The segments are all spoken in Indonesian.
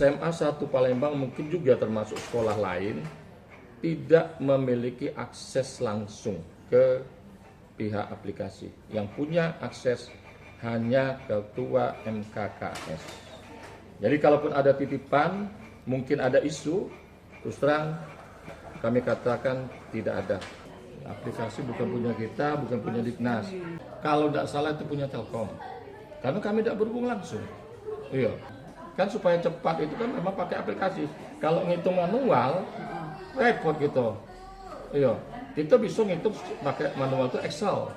SMA 1 Palembang mungkin juga termasuk sekolah lain tidak memiliki akses langsung ke pihak aplikasi. Yang punya akses hanya ketua MKKS. Jadi kalaupun ada titipan, mungkin ada isu, terus terang kami katakan tidak ada. Aplikasi bukan punya kita, bukan punya Dignas. Kalau tidak salah itu punya Telkom. Karena kami tidak berhubung langsung. Iya. Kan supaya cepat itu kan memang pakai aplikasi. Kalau ngitung manual, repot gitu. Iya. Kita bisa ngitung pakai manual itu Excel.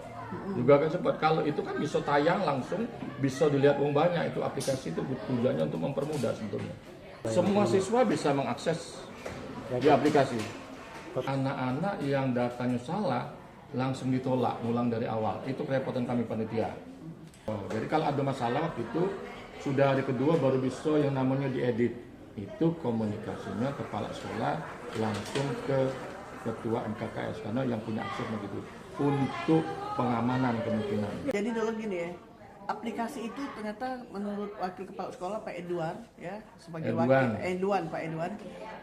Juga kan cepat. Kalau itu kan bisa tayang langsung, bisa dilihat uang banyak. Itu aplikasi itu tujuannya untuk mempermudah sebetulnya. Semua siswa bisa mengakses di aplikasi. Anak-anak yang datanya salah langsung ditolak, ulang dari awal. Itu kerepotan kami panitia. Jadi kalau ada masalah waktu itu sudah hari kedua baru bisa yang namanya diedit. Itu komunikasinya kepala sekolah langsung ke ketua MKKS karena yang punya akses begitu untuk pengamanan kemungkinan. Jadi dulu gini ya, aplikasi itu ternyata menurut wakil kepala sekolah Pak Edwan ya sebagai wakil Pak Edwan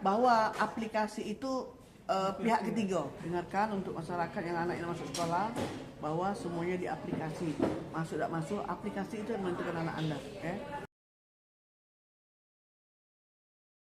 bahwa aplikasi itu pihak ketiga, dengarkan untuk masyarakat yang anak yang masuk sekolah bahwa semuanya di aplikasi, masuk tidak masuk aplikasi itu yang menentukan anak Anda ya.